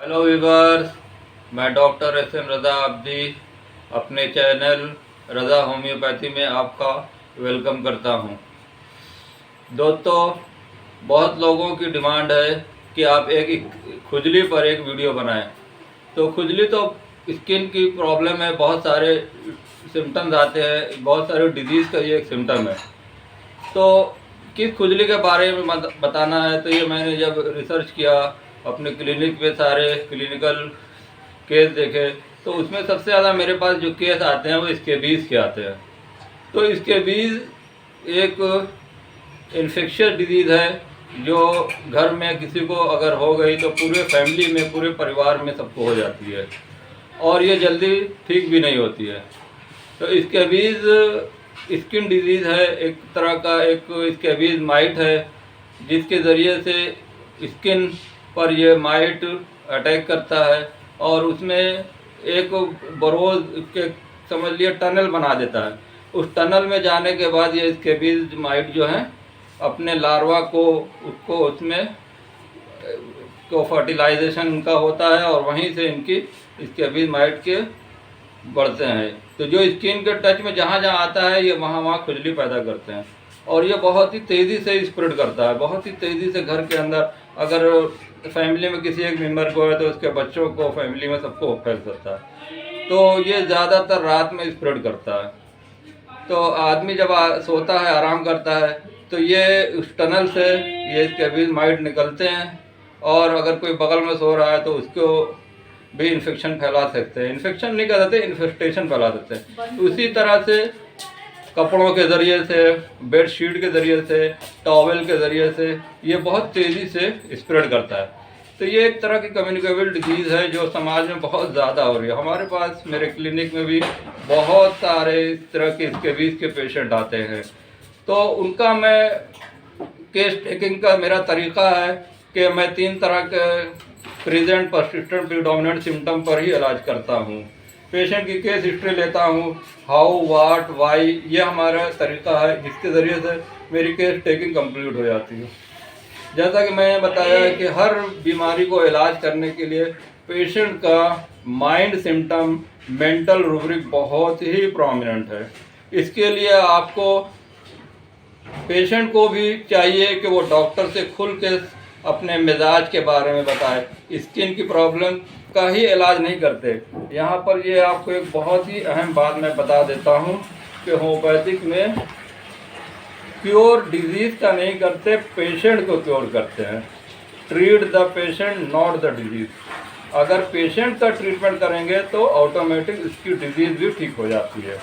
Hello viewers, मैं doctor S M रज़ा अब्दी अपने channel रज़ा homeopathy में आपका वेलकम करता हूं। दोस्तों, बहुत लोगों की डिमांड है कि आप एक खुजली पर एक वीडियो बनाएं। तो खुजली तो स्किन की प्रॉब्लम है, बहुत सारे सिम्टम्स आते हैं, बहुत सारे डिजीज़ का ये एक सिम्टम है। तो किस खुजली के बारे में बताना है, तो ये मैंने जब रिसर्च किया, अपने क्लिनिक पे सारे क्लिनिकल केस देखे, तो उसमें सबसे ज़्यादा मेरे पास जो केस आते हैं वो स्केबीज़ के आते हैं। तो स्केबीज़ एक इन्फेक्शियस डिजीज़ है जो घर में किसी को अगर हो गई तो पूरे फैमिली में, पूरे परिवार में सबको हो जाती है और ये जल्दी ठीक भी नहीं होती है। तो स्केबीज़ स्किन डिजीज़ है, एक तरह का एक स्केबीज़ माइट है जिसके ज़रिए से स्किन पर ये माइट अटैक करता है और उसमें एक बरोज के समझ लिए टनल बना देता है। उस टनल में जाने के बाद ये स्केबीज़ माइट जो है अपने लार्वा को उसको उसमें को फर्टिलाइजेशन उनका होता है और वहीं से इनकी स्केबीज़ माइट के बढ़ते हैं। तो जो स्किन के टच में जहाँ जहाँ आता है ये वहाँ वहाँ खुजली पैदा करते हैं और ये बहुत ही तेज़ी से स्प्रेड करता है, बहुत ही तेज़ी से घर के अंदर। अगर फैमिली में किसी एक मेंबर को है तो उसके बच्चों को, फैमिली में सबको फैल सकता है। तो ये ज़्यादातर रात में स्प्रेड करता है। तो आदमी जब सोता है, आराम करता है, तो ये उस टनल से ये स्केबीज़ माइट निकलते हैं और अगर कोई बगल में सो रहा है तो उसको भी इन्फेक्शन फैला सकते हैं। इन्फेक्शन नहीं कर सकते, इन्फेस्टेशन फैला सकते हैं। उसी तरह से कपड़ों के ज़रिए से, बेडशीट के ज़रिए से, टॉवेल के ज़रिए से ये बहुत तेज़ी से स्प्रेड करता है। तो ये एक तरह की कम्युनिकेबल डिजीज़ है जो समाज में बहुत ज़्यादा हो रही है। हमारे पास मेरे क्लिनिक में भी बहुत सारे इस तरह के स्केबीज़ के पेशेंट आते हैं। तो उनका मैं केस टेकिंग का मेरा तरीका है कि मैं 3 तरह के प्रेजेंट, परसिस्टेंट, प्रीडोमिनेंट सिम्टम पर ही इलाज करता हूँ। पेशेंट की केस हिस्ट्री लेता हूँ, हाउ, वाट, वाई, ये हमारा तरीका है जिसके ज़रिए से मेरी केस टेकिंग कंप्लीट हो जाती है। जैसा कि मैंने बताया कि हर बीमारी को इलाज करने के लिए पेशेंट का माइंड सिम्टम, मेंटल रूब्रिक बहुत ही प्रोमिनेंट है। इसके लिए आपको पेशेंट को भी चाहिए कि वो डॉक्टर से खुल के अपने मिजाज के बारे में बताए। स्किन की प्रॉब्लम का ही इलाज नहीं करते। यहाँ पर ये आपको एक बहुत ही अहम बात मैं बता देता हूँ कि होम्योपैथिक में क्योर डिजीज़ का नहीं करते, पेशेंट को क्योर करते हैं। Treat the patient, not the disease. अगर पेशेंट का ट्रीटमेंट करेंगे तो ऑटोमेटिक उसकी डिजीज़ भी ठीक हो जाती है।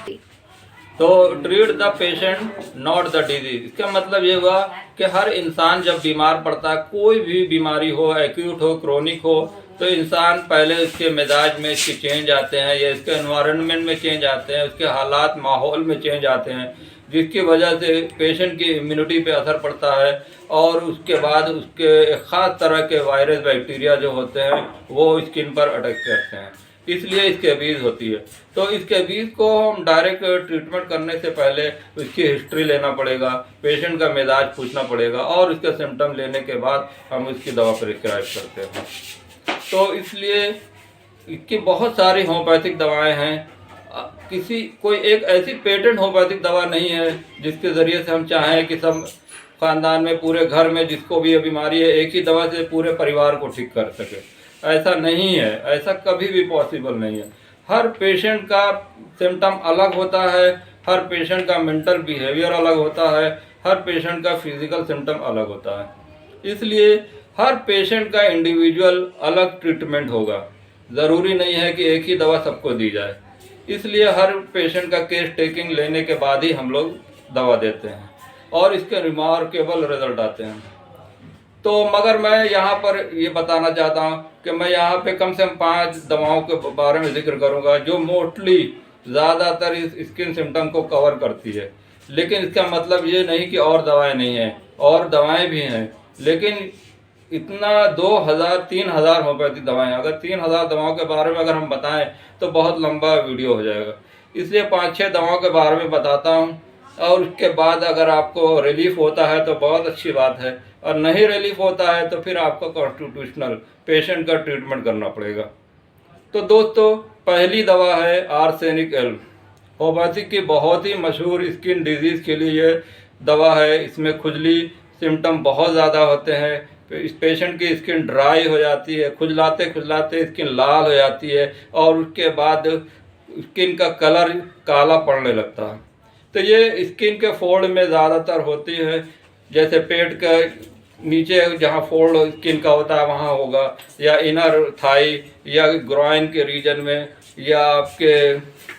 तो treat the patient, not the disease, इसका मतलब ये हुआ कि हर इंसान जब बीमार पड़ता है, कोई भी बीमारी हो, एक्यूट हो, क्रोनिक हो, तो इंसान पहले उसके मिजाज में इसके चेंज आते हैं या इसके एनवायरनमेंट में चेंज आते हैं, उसके हालात, माहौल में चेंज आते हैं, जिसकी वजह से पेशेंट की इम्यूनिटी पे असर पड़ता है और उसके बाद उसके ख़ास तरह के वायरस, बैक्टीरिया जो होते हैं वो स्किन पर अटैक करते हैं। इसलिए स्केबीज़ होती है। तो स्केबीज़ को हम डायरेक्ट ट्रीटमेंट करने से पहले उसकी हिस्ट्री लेना पड़ेगा, पेशेंट का मिजाज पूछना पड़ेगा और उसके सिम्टम लेने के बाद हम उसकी दवा प्रिस्क्राइब करते हैं। तो इसलिए इसकी बहुत सारी होम्योपैथिक दवाएं हैं। कोई एक ऐसी पेटेंट होम्योपैथिक दवा नहीं है जिसके ज़रिए से हम चाहें कि सब ख़ानदान में, पूरे घर में जिसको भी ये बीमारी है, एक ही दवा से पूरे परिवार को ठीक कर सके। ऐसा नहीं है, ऐसा कभी भी पॉसिबल नहीं है। हर पेशेंट का सिम्टम अलग होता है, हर पेशेंट का मेंटल बिहेवियर अलग होता है, हर पेशेंट का फिजिकल सिम्टम अलग होता है। इसलिए हर पेशेंट का इंडिविजुअल अलग ट्रीटमेंट होगा। ज़रूरी नहीं है कि एक ही दवा सबको दी जाए। इसलिए हर पेशेंट का केस टेकिंग लेने के बाद ही हम लोग दवा देते हैं और इसके रिमार्केबल रिजल्ट आते हैं। तो मगर मैं यहाँ पर ये बताना चाहता हूँ कि मैं यहाँ पे कम से कम 5 दवाओं के बारे में जिक्र करूँगा जो मोस्टली ज़्यादातर इस स्किन सिम्टम को कवर करती है। लेकिन इसका मतलब ये नहीं कि और दवाएं नहीं हैं, और दवाएं भी हैं, लेकिन इतना 2000-3000 होम्योपैथिक दवाएं, अगर 3000 दवाओं के बारे में अगर हम बताएं तो बहुत लंबा वीडियो हो जाएगा। इसलिए 5-6 दवाओं के बारे में बताता हूं और उसके बाद अगर आपको रिलीफ होता है तो बहुत अच्छी बात है, और नहीं रिलीफ होता है तो फिर आपको कॉन्स्टिट्यूशनल पेशेंट का ट्रीटमेंट करना पड़ेगा। तो दोस्तों, पहली दवा है आर्सेनिक एल। होम्योपैथिक की बहुत ही मशहूर स्किन डिजीज़ के लिए ये दवा है। इसमें खुजली सिम्टम बहुत ज़्यादा होते हैं, तो इस पेशेंट की स्किन ड्राई हो जाती है, खुजलाते खुजलाते स्किन लाल हो जाती है और उसके बाद स्किन का कलर काला पड़ने लगता है। तो ये स्किन के फोल्ड में ज़्यादातर होती है, जैसे पेट का नीचे जहाँ फोल्ड स्किन का होता है वहाँ होगा, या इनर थाई या ग्रॉइन के रीजन में, या आपके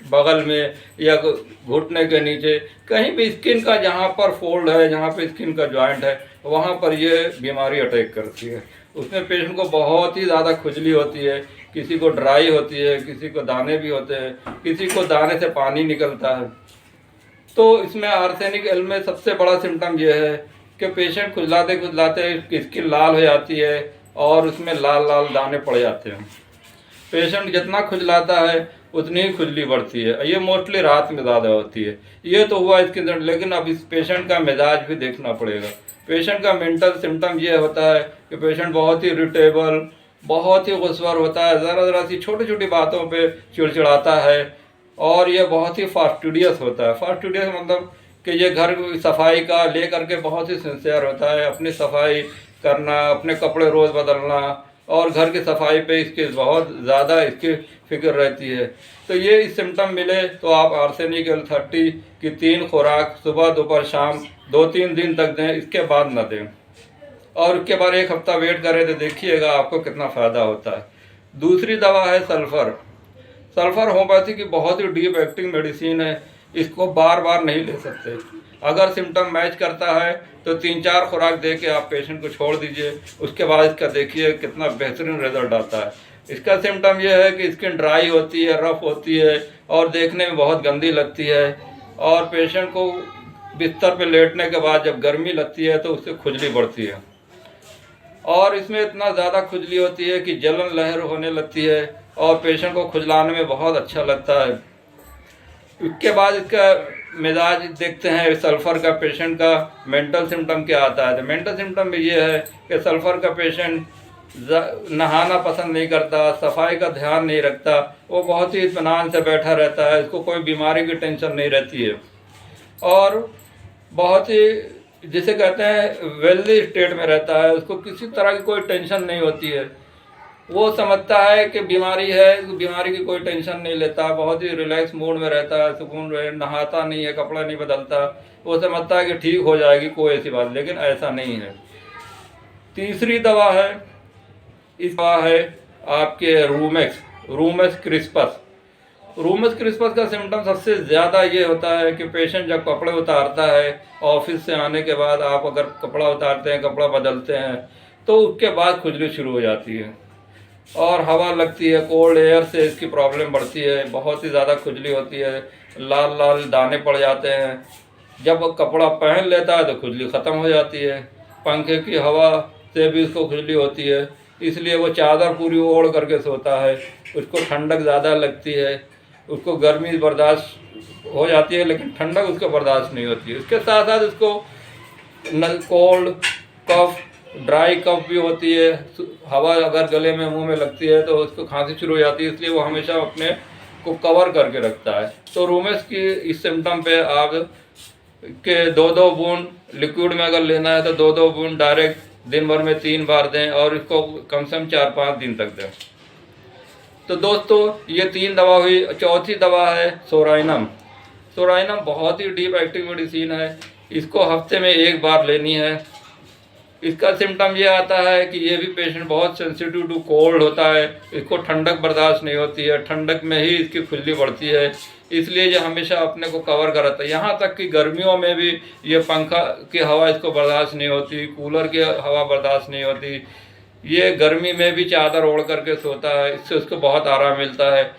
बगल में, या घुटने के नीचे, कहीं भी स्किन का जहाँ पर फोल्ड है, जहाँ पे स्किन का जॉइंट है, वहाँ पर ये बीमारी अटैक करती है। उसमें पेशेंट को बहुत ही ज़्यादा खुजली होती है, किसी को ड्राई होती है, किसी को दाने भी होते हैं, किसी को दाने से पानी निकलता है। तो इसमें आर्सेनिक एल में सबसे बड़ा सिम्टम ये है कि पेशेंट खुजलाते खुजलाते स्किन लाल हो जाती है और उसमें लाल लाल दाने पड़ जाते हैं। पेशेंट जितना खुजलाता है उतनी ही खुजली बढ़ती है। ये मोस्टली रात में ज़्यादा होती है। ये तो हुआ इसके अंदर, लेकिन अब इस पेशेंट का मिजाज भी देखना पड़ेगा। पेशेंट का मेंटल सिम्टम ये होता है कि पेशेंट बहुत ही इरिटेबल, बहुत ही गुस्सवर होता है, ज़रा ज़रा सी छोटी छोटी बातों पे चिड़चिड़ाता है, और ये बहुत ही फास्टिडियस होता है। फास्टिडियस मतलब कि ये घर की सफाई का लेकर के बहुत ही सिंसियर होता है, अपनी सफाई करना, अपने कपड़े रोज़ बदलना, और घर की सफाई पे इसकी बहुत ज़्यादा इसकी फिक्र रहती है। तो ये इस सिम्टम मिले तो आप आर्सेनिक एल 30 की 3 खुराक सुबह दोपहर शाम 2-3 दिन तक दें, इसके बाद न दें, और उसके बाद 1 हफ्ता वेट करें तो देखिएगा आपको कितना फ़ायदा होता है। दूसरी दवा है सल्फ़र। सल्फ़र होम्योपैथी की बहुत ही डीप एक्टिंग मेडिसिन है। इसको बार बार नहीं ले सकते। अगर सिम्टम मैच करता है तो 3-4 खुराक दे के आप पेशेंट को छोड़ दीजिए, उसके बाद इसका देखिए कितना बेहतरीन रिजल्ट आता है। इसका सिम्टम यह है कि स्किन ड्राई होती है, रफ होती है, और देखने में बहुत गंदी लगती है, और पेशेंट को बिस्तर पर लेटने के बाद जब गर्मी लगती है तो उससे खुजली बढ़ती है, और इसमें इतना ज़्यादा खुजली होती है कि जलन लहर होने लगती है, और पेशेंट को खुजलाने में बहुत अच्छा लगता है। उसके बाद इसका मिजाज देखते हैं सल्फ़र का पेशेंट का मेंटल सिम्टम क्या आता है। तो मेंटल सिम्टम में ये है कि सल्फ़र का पेशेंट नहाना पसंद नहीं करता, सफाई का ध्यान नहीं रखता, वो बहुत ही इत्मीनान से बैठा रहता है, इसको कोई बीमारी की टेंशन नहीं रहती है, और बहुत ही जिसे कहते हैं वेल्दी स्टेट में रहता है, उसको किसी तरह की कोई टेंशन नहीं होती है। वो समझता है कि बीमारी है, बीमारी की कोई टेंशन नहीं लेता, बहुत ही रिलैक्स मूड में रहता है, सुकून रहे, नहाता नहीं है, कपड़ा नहीं बदलता, वो समझता है कि ठीक हो जाएगी, कोई ऐसी बात, लेकिन ऐसा नहीं है। तीसरी दवा है, इस दवा है आपके रूमेक्स क्रिस्पस। रूमेक्स क्रिस्पस का सिम्टम सबसे ज़्यादा ये होता है कि पेशेंट जब कपड़े उतारता है, ऑफिस से आने के बाद आप अगर कपड़ा उतारते हैं, कपड़ा बदलते हैं, तो उसके बाद खुजली शुरू हो जाती है, और हवा लगती है, कोल्ड एयर से इसकी प्रॉब्लम बढ़ती है, बहुत ही ज़्यादा खुजली होती है, लाल लाल दाने पड़ जाते हैं। जब वो कपड़ा पहन लेता है तो खुजली ख़त्म हो जाती है। पंखे की हवा से भी उसको खुजली होती है, इसलिए वो चादर पूरी ओढ़ करके सोता है, उसको ठंडक ज़्यादा लगती है, उसको गर्मी बर्दाश्त हो जाती है लेकिन ठंडक उसको बर्दाश्त नहीं होती है। उसके साथ साथ उसको कोल्ड कफ, ड्राई कफ भी होती है, हवा अगर गले में मुंह में लगती है तो उसको खांसी शुरू हो जाती है, इसलिए वो हमेशा अपने को कवर करके रखता है। तो रूमेक्स की इस सिम्टम पे आप के 2-2 बूंद लिक्विड में अगर लेना है तो 2-2 बूंद डायरेक्ट दिन भर में 3 बार दें, और इसको कम से कम 4-5 दिन तक दें। तो दोस्तों, ये 3 दवा हुई। चौथी दवा है सोराइनम। सोराइनम बहुत ही डीप एक्टिव मेडिसिन है, इसको हफ्ते में 1 बार लेनी है। इसका सिम्टम ये आता है कि ये भी पेशेंट बहुत सेंसिटिव टू कोल्ड होता है, इसको ठंडक बर्दाश्त नहीं होती है, ठंडक में ही इसकी खुजली बढ़ती है, इसलिए ये हमेशा अपने को कवर कराता है। यहाँ तक कि गर्मियों में भी ये पंखा की हवा इसको बर्दाश्त नहीं होती, कूलर की हवा बर्दाश्त नहीं होती, ये गर्मी में भी चादर ओढ़ करके सोता है, इससे उसको बहुत आराम मिलता है।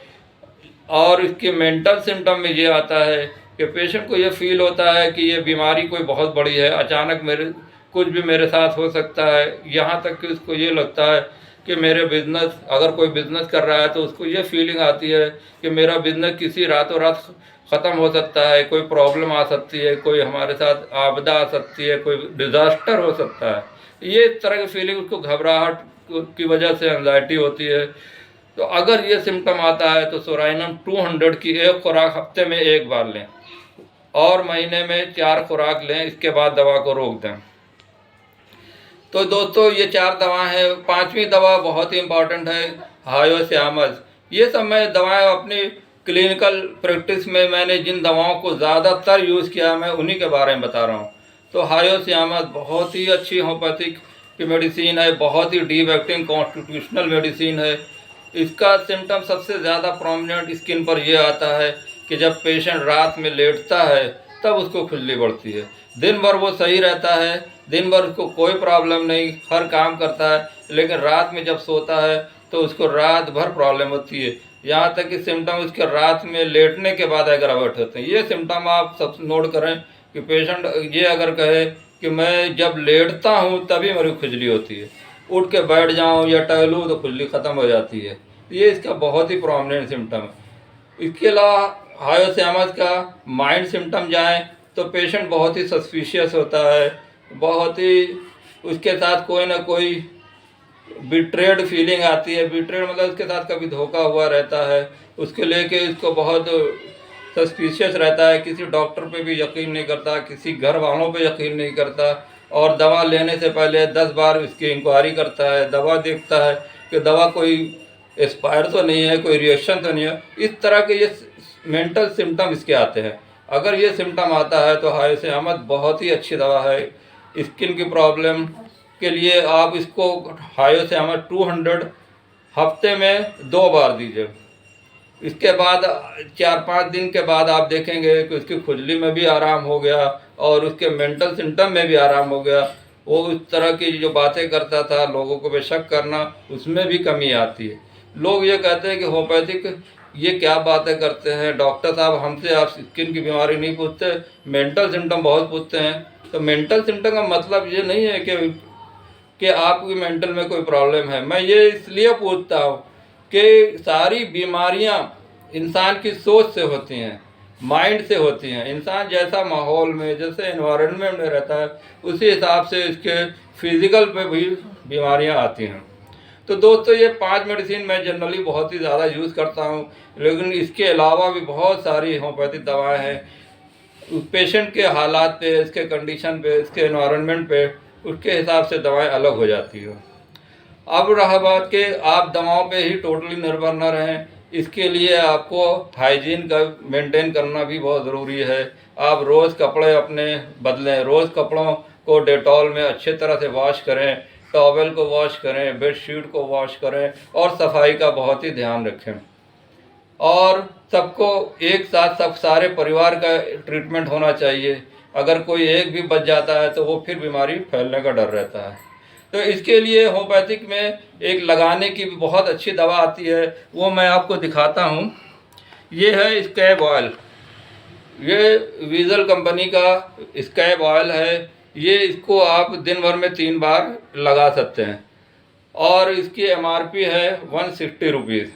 और इसके मेंटल सिम्टम में ये आता है कि पेशेंट को ये फील होता है कि ये बीमारी कोई बहुत बड़ी है, अचानक कुछ भी मेरे साथ हो सकता है। यहाँ तक कि उसको ये लगता है कि मेरे बिज़नेस, अगर कोई बिज़नेस कर रहा है तो उसको ये फीलिंग आती है कि मेरा बिज़नेस किसी रातों रात ख़त्म हो सकता है, कोई प्रॉब्लम आ सकती है, कोई हमारे साथ आपदा आ सकती है, कोई डिज़ास्टर हो सकता है। ये इस तरह की फीलिंग, उसको घबराहट की वजह से एंजाइटी होती है। तो अगर ये सिम्टम आता है तो सोराइनम 200 की एक खुराक हफ्ते में एक बार लें और महीने में 4 खुराक लें, इसके बाद दवा को रोक दें। तो दोस्तों ये 4 दवाएं हैं। 5वीं दवा बहुत ही इम्पॉर्टेंट है, हायोसियामस। ये सब मैं दवाएं अपनी क्लिनिकल प्रैक्टिस में मैंने जिन दवाओं को ज़्यादातर यूज़ किया, मैं उन्हीं के बारे में बता रहा हूँ। तो हायोसियामस बहुत ही अच्छी होम्योपैथिक की मेडिसिन है, बहुत ही डीप एक्टिंग कॉन्स्टिट्यूशनल मेडिसिन है। इसका सिम्टम सबसे ज़्यादा प्रोमिनेंट स्किन पर यह आता है कि जब पेशेंट रात में लेटता है तब उसको खुजली बढ़ती है। दिन भर वो सही रहता है, दिन भर उसको कोई प्रॉब्लम नहीं, हर काम करता है, लेकिन रात में जब सोता है तो उसको रात भर प्रॉब्लम होती है। यहाँ तक कि सिम्टम उसके रात में लेटने के बाद एग्रावेट होते हैं। ये सिम्टम आप सब नोट करें कि पेशेंट ये अगर कहे कि मैं जब लेटता हूँ तभी मेरी खुजली होती है, उठ के बैठ जाऊँ या टहलूँ तो खुजली ख़त्म हो जाती है। ये इसका बहुत ही प्रोमिनेंट सिम्टम है। इसके अलावा हायोसियामस का माइंड सिम्टम जाएँ तो पेशेंट बहुत ही सस्पिशियस होता है, बहुत ही उसके साथ कोई ना कोई बिट्रेड फीलिंग आती है। बिट्रेड मतलब उसके साथ कभी धोखा हुआ रहता है, उसके लेके इसको बहुत सस्पिशियस रहता है, किसी डॉक्टर पे भी यकीन नहीं करता, किसी घर वालों पे यकीन नहीं करता, और दवा लेने से पहले 10 बार इसकी इंक्वायरी करता है, दवा देखता है कि दवा कोई एक्सपायर तो नहीं है, कोई रिएक्शन तो नहीं है। इस तरह के ये मेंटल सिम्टम इसके आते हैं। अगर ये सिम्टम आता है तो हायोसियामस बहुत ही अच्छी दवा है। स्किन की प्रॉब्लम के लिए आप इसको हायोसियामस 200 हफ्ते में 2 बार दीजिए। इसके बाद 4-5 दिन के बाद आप देखेंगे कि उसकी खुजली में भी आराम हो गया और उसके मेंटल सिम्टम में भी आराम हो गया। वो उस तरह की जो बातें करता था, लोगों को बेशक करना, उसमें भी कमी आती है। लोग ये कहते हैं कि होम्योपैथिक ये क्या बातें करते हैं डॉक्टर साहब, हमसे आप स्किन की बीमारी नहीं पूछते, मेंटल सिम्टम बहुत पूछते हैं। तो मेंटल सिम्टम का मतलब ये नहीं है कि आपकी मेंटल में कोई प्रॉब्लम है। मैं ये इसलिए पूछता हूँ कि सारी बीमारियाँ इंसान की सोच से होती हैं, माइंड से होती हैं। इंसान जैसा माहौल में, जैसे एनवायरनमेंट में रहता है, उसी हिसाब से इसके फिज़िकल पे भी बीमारियाँ आती हैं। तो दोस्तों ये 5 मेडिसिन मैं जनरली बहुत ही ज़्यादा यूज़ करता हूँ, लेकिन इसके अलावा भी बहुत सारी होम्योपैथिक दवाएँ हैं। पेशेंट के हालात पे, इसके कंडीशन पे, इसके एनवायरनमेंट पे, उसके हिसाब से दवाएं अलग हो जाती हैं। अब रहा बात कि आप दवाओं पे ही टोटली निर्भर न रहें, इसके लिए आपको हाइजीन का मेंटेन करना भी बहुत ज़रूरी है। आप रोज़ कपड़े अपने बदलें, रोज़ कपड़ों को डेटॉल में अच्छे तरह से वॉश करें, टॉवेल को वॉश करें, बेडशीट को वॉश करें और सफाई का बहुत ही ध्यान रखें। और सबको एक साथ सब सारे परिवार का ट्रीटमेंट होना चाहिए। अगर कोई एक भी बच जाता है तो वो फिर बीमारी फैलने का डर रहता है। तो इसके लिए होम्योपैथिक में एक लगाने की भी बहुत अच्छी दवा आती है, वो मैं आपको दिखाता हूँ। ये है स्कैब ऑयल। ये वीज़ल कंपनी का स्कैब ऑयल है। ये इसको आप दिन भर में 3 बार लगा सकते हैं और इसकी MRP है 160 रुपीज़।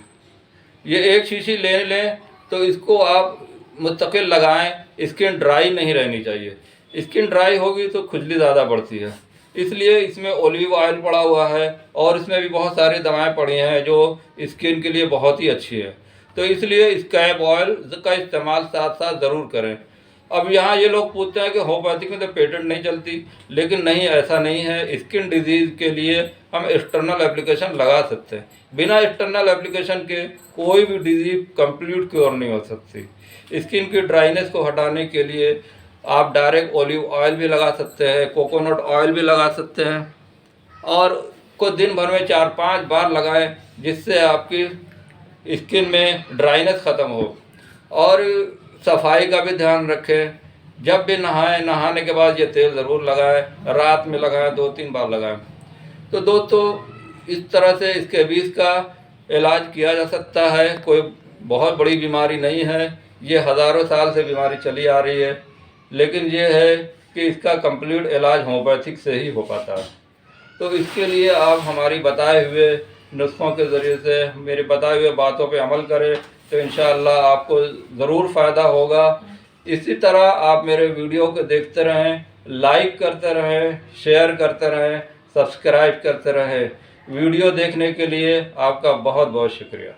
ये एक शीशी ले लें तो इसको आप मुस्तकिल लगाएं। स्किन ड्राई नहीं रहनी चाहिए। स्किन ड्राई होगी तो खुजली ज़्यादा बढ़ती है, इसलिए इसमें ओलिव ऑयल पड़ा हुआ है और इसमें भी बहुत सारी दवाएं पड़ी हैं जो स्किन के लिए बहुत ही अच्छी है। तो इसलिए स्कैब ऑयल का इस्तेमाल साथ साथ ज़रूर करें। अब यहाँ ये लोग पूछते हैं कि होम्योपैथिक में तो पेटेंट नहीं चलती, लेकिन नहीं, ऐसा नहीं है। स्किन डिजीज़ के लिए हम एक्सटर्नल एप्लीकेशन लगा सकते हैं। बिना एक्सटर्नल एप्लीकेशन के कोई भी डिजीज़ कंप्लीट क्योर नहीं हो सकती। स्किन की ड्राइनेस को हटाने के लिए आप डायरेक्ट ओलिव ऑयल भी लगा सकते हैं, कोकोनट ऑयल भी लगा सकते हैं, और को दिन भर में 4-5 बार लगाएं, जिससे आपकी स्किन में ड्राइनेस ख़त्म हो। और सफाई का भी ध्यान रखें। जब भी नहाएं, नहाने के बाद ये तेल ज़रूर लगाएं, रात में लगाएं, 2-3 बार लगाएं। तो दोस्तों इस तरह से स्कैबीज़ का इलाज किया जा सकता है। कोई बहुत बड़ी बीमारी नहीं है, ये हज़ारों साल से बीमारी चली आ रही है, लेकिन ये है कि इसका कंप्लीट इलाज होम्योपैथिक से ही हो पाता है। तो इसके लिए आप हमारी बताए हुए नुस्खों के ज़रिए से मेरे बताए हुए बातों पे अमल करें तो इंशाअल्लाह आपको ज़रूर फ़ायदा होगा। इसी तरह आप मेरे वीडियो को देखते रहें, लाइक करते रहें, शेयर करते रहें, सब्सक्राइब करते रहें। वीडियो देखने के लिए आपका बहुत बहुत शुक्रिया।